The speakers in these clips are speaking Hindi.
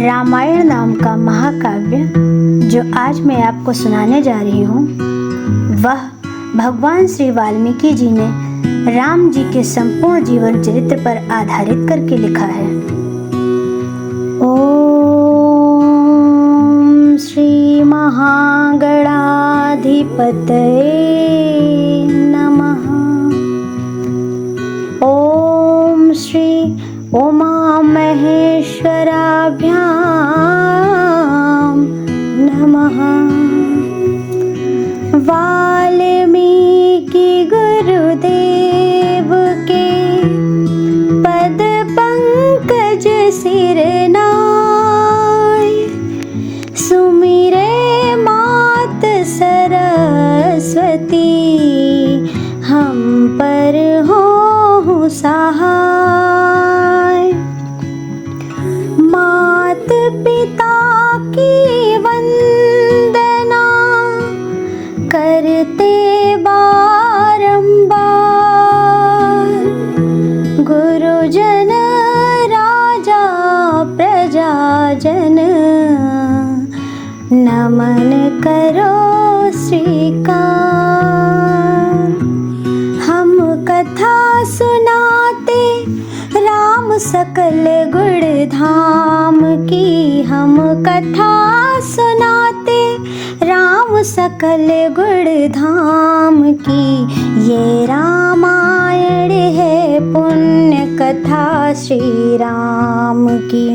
रामायण नाम का महाकाव्य जो आज मैं आपको सुनाने जा रही हूँ, वह भगवान श्री वाल्मीकि जी ने राम जी के संपूर्ण जीवन चरित्र पर आधारित करके लिखा है। ओम श्री महागणाधिपतये नमः। ओम श्री उमा महेश्वराभ्याम नमः। वाल्मीकि गुरुदेव के पद पंकज सिर नाय, सुमिरे मात सरस्वती हम पर हो सहाय। मात पिता की वंदना करते बारंबार, गुरुजन राजा प्रजाजन नमन करो स्वीकार। हम कथा सुनाते राम सकल गुण धाम की, हम कथा सुनाते राम सकल गुण धाम की। ये रामायण है पुण्य कथा श्री राम की,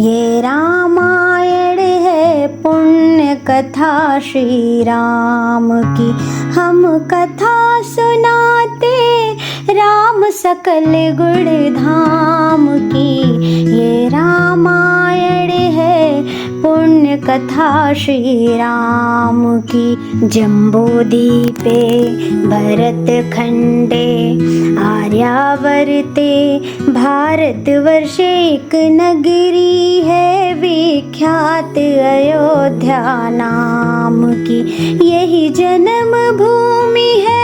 ये रामायण है पुण्य कथा श्री राम की। हम कथा सुनाते राम सकल गुण धाम की, ये रामायण है पुण्य कथा श्री राम की। जम्बूद्वीपे भरत खंडे आर्यावर्ते भारतवर्षे एक नगरी है विख्यात अयोध्या नाम की। यही जन्म भूमि है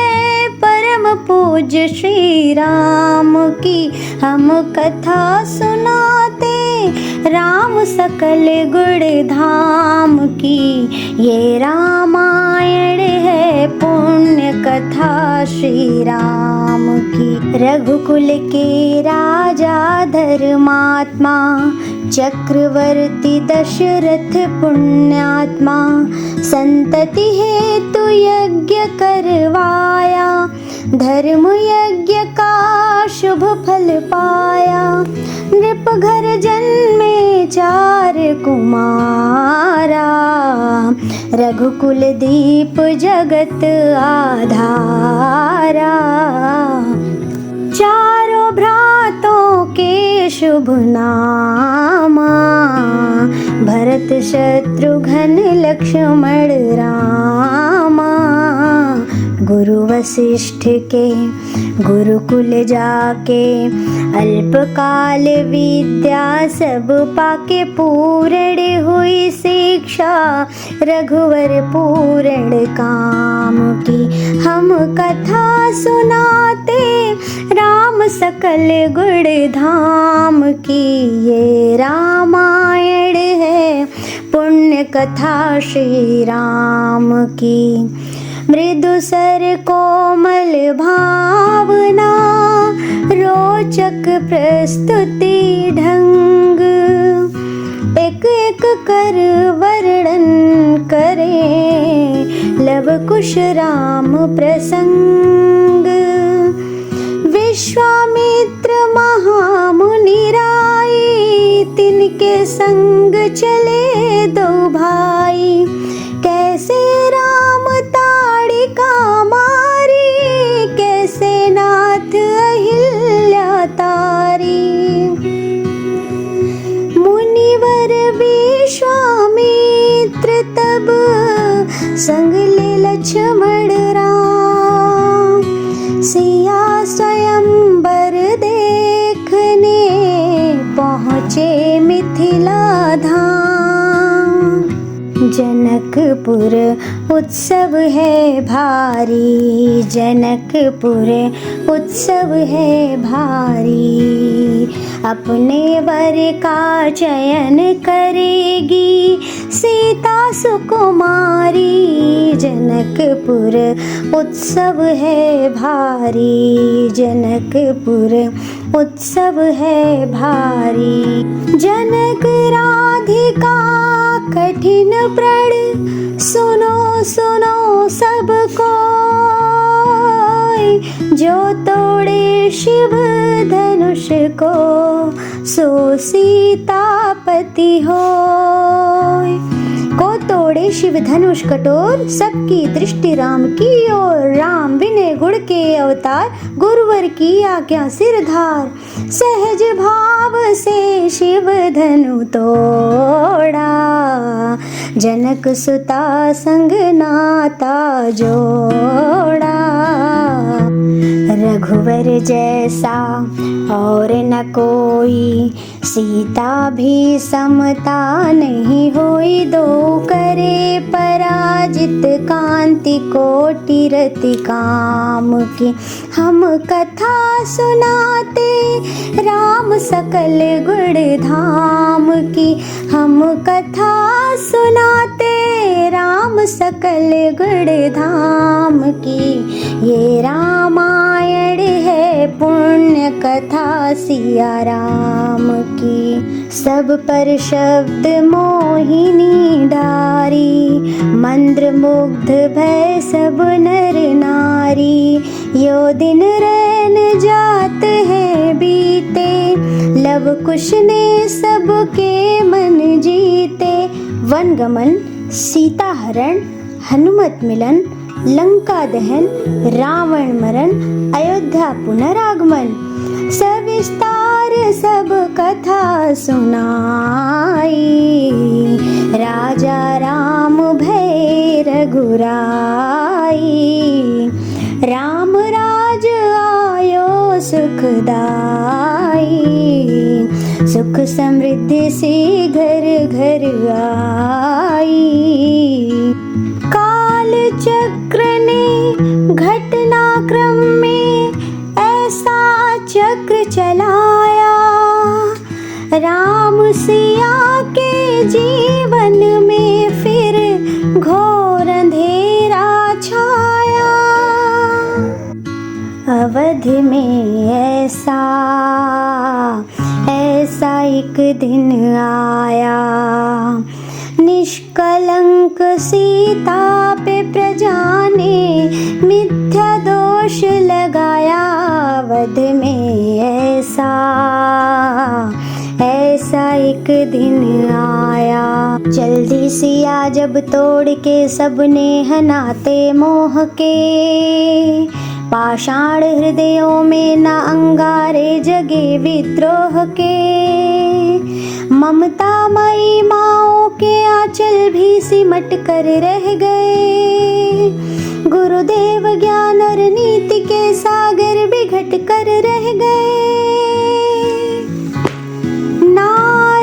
परम पूज्य श्री राम की। हम कथा सुनाते राम सकल गुण धाम की, ये रामायण है पुण्य कथा श्री राम की। रघुकुल के राजा धर्मात्मा, चक्रवर्ती दशरथ पुण्यात्मा, संतति हेतु यज्ञ करवाया, धर्म यज्ञ का शुभ फल पाया। नृप घर जन्मे 4 कुमारा, रघुकुल दीप जगत आधारा। चारों भ्रातों के शुभ नामा, भरत शत्रुघ्न लक्ष्मण रामा। गुरु वशिष्ठ के गुरुकुल जाके, अल्पकाल विद्या सब पाके। पूर्ण हुई शिक्षा रघुवर पूर्ण काम की। हम कथा सुनाते राम सकल गुण धाम की, ये रामायण है पुण्य कथा श्री राम की। मृदु सर कोमल भावना, रोचक प्रस्तुति ढंग, एक एक कर वर्णन करे लव कुश राम प्रसंग। विश्वामित्र महामुनि राय, तिनके संग चले 2 भाई। कैसे राम ताड़िका मारी, कैसे नाथ अहिल्या तारी। मुनिवर विश्वामित्र तब संग ले लक्ष्मण राम। सिया स्वयंवर देखने पहुँचे मिथिला धाम। जनकपुर उत्सव है भारी, जनकपुर उत्सव है भारी। अपने वर का चयन करेगी सीता सुकुमारी। जनकपुर उत्सव है भारी, जनकपुर उत्सव है भारी। जनक राधिका कठिन प्रण सुनो सुनो सबको, जो तोड़े शिव धनुष को सो सीतापति होय। को तोड़े शिव धनुष कठोर, सबकी दृष्टि राम की ओर। राम विनय गुण के अवतार, गुरुवर की आज्ञा सिरधार। सहज भाव से शिव धनु तोड़ा, जनक सुता संग नाता जोड़ा। रघुवर जैसा और न कोई, सीता भी समता नहीं होई। दो करे पराजित कांति कोटि रति काम की। हम कथा सुनाते राम सकल गुण धाम की। हम कथा सुनाते राम सकल गुण धाम की। ये रामायण है पुण्य कथा सिया राम की। सब पर शब्द मोहिनी डारी, मंद्र मुग्ध भय सब नर नारी। यो दिन रैन जात है बीते, लव कुश ने सबके मन जीते। वन गमन, सीता हरण, हनुमत मिलन, लंका दहन, रावण मरण, अयोध्या पुनरागमन। सविस्तार सब कथा सुनाई, राजा राम भय रघुराई। राम राज आयो सुखदाई, सुख समृद्धि से घर घर आई। काल चक्र ने घटनाक्रम में ऐसा चक्र चलाया, राम सिया के जीवन में फिर घोर अंधेरा छाया। अवध में ऐसा एक दिन आया, निष्कलंक सीता पे प्रजा ने मिथ्या दोष लगाया। वध में ऐसा एक दिन आया। जल्दी सिया जब तोड़ के सबने हनाते मोह के, पाषाण हृदयों में न अंगारे जगे विद्रोह के। ममता मई माओ के आंचल भी सिमट कर रह गए। गुरुदेव ज्ञान और नीति के सागर भी घट कर रह गए। ना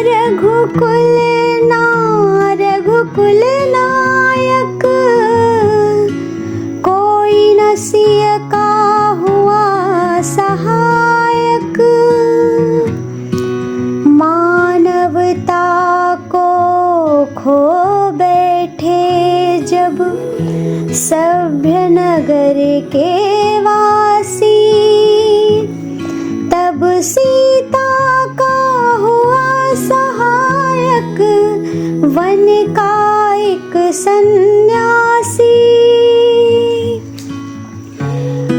रघुकुल नायक, कोई न सिय का हुआ सहायक। मानवता को खो बैठे जब सभ्य नगर के वासी, तब सीता का हुआ सहायक वन का एक सन्यासी।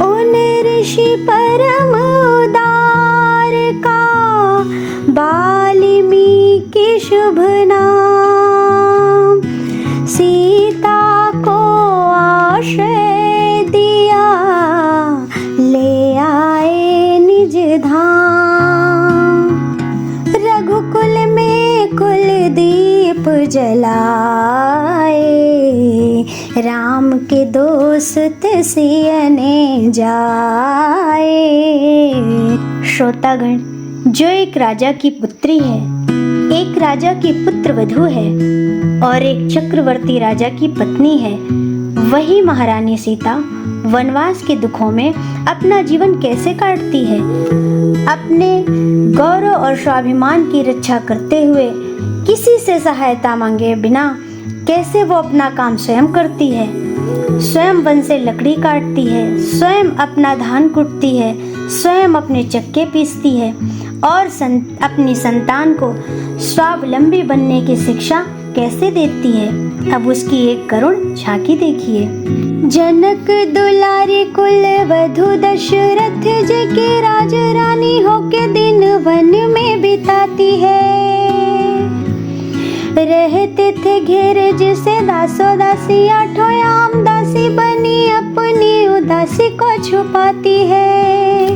उन ऋषि परम उदार का वाल्मीकि शुभ नाम, सीता को आश्रय दिया, ले आए निज धाम। रघुकुल में कुलदीप जलाए, राम के दोस्त सियने जाए। श्रोतागण, जो एक राजा की पुत्री है, एक राजा की पुत्र वधू है और एक चक्रवर्ती राजा की पत्नी है, वही महारानी सीता, वनवास के दुखों में अपना जीवन कैसे काटती है। अपने गौरव और स्वाभिमान की रक्षा करते हुए किसी से सहायता मांगे बिना कैसे वो अपना काम स्वयं करती है। स्वयं वन से लकड़ी काटती है, स्वयं अपना धान कुटती है, स्वयं अपने चक्के पीसती है और अपनी संतान को स्वावलंबी बनने की शिक्षा कैसे देती है। अब उसकी एक करुण झांकी देखिए। जनक दुलारी कुल वधु दशरथ जी की राज रानी होके दिन वन में बिताती है। रहते थे घेरे जिसे दासो दासी आठों आम दासी बनी अपनी उदासी को छुपाती है।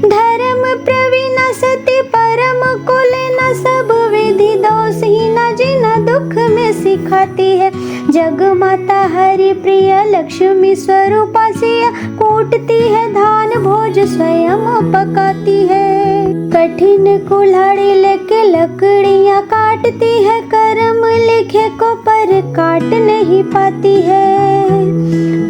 धर्म प्रवीण सती परम कुलीन सब विधि दोषहीन जिना दुख में सिखाती है। जग माता हरि प्रिय लक्ष्मी स्वरूपा सिया कूटती है धान भोज स्वयं पकाती है। कठिन कुल्हाड़ी लेके लकड़ियाँ काटती है, कर्म लिखे को पर काट नहीं पाती है।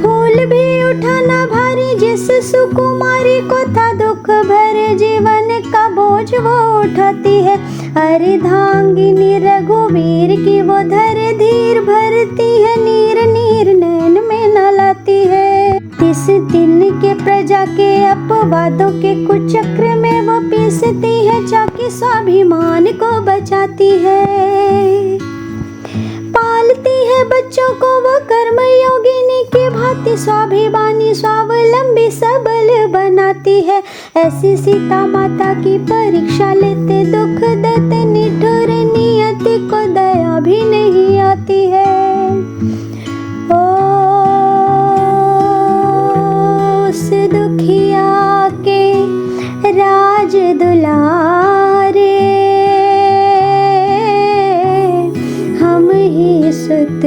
फूल भी उठाना भारी जिस सुकुमारी को था दुख भरे जीवन का बोझ वो उठाती है। अर्धांगिनी रघुवीर की वो धरे धीर भरती है, नीर नीर नैन में न लाती है। इस दिन के प्रजा के अपवादों के कुचक्र में वो पीसती है, चाकी स्वाभिमान को बचाती है। पालती है बच्चों को वो कर्म योगिनी की भांति, स्वाभिमानी स्वावलंबी सबल बनाती है। ऐसी सीता माता की परीक्षा लेते दुख देते निठुर नियति को दया भी नहीं आती है। उस दुखिया के राज दुलारे हम ही सुत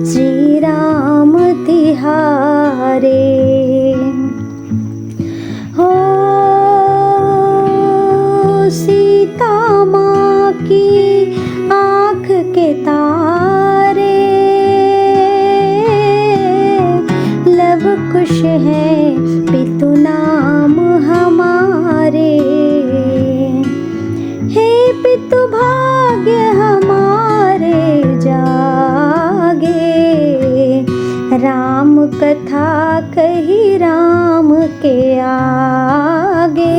श्री राम तिहारे। हो सीता माँ की आँख के तारे लब कुश है पितु नाम हमारे। हे पितु भाग्य हमारे जागे, राम कथा कही राम के आगे।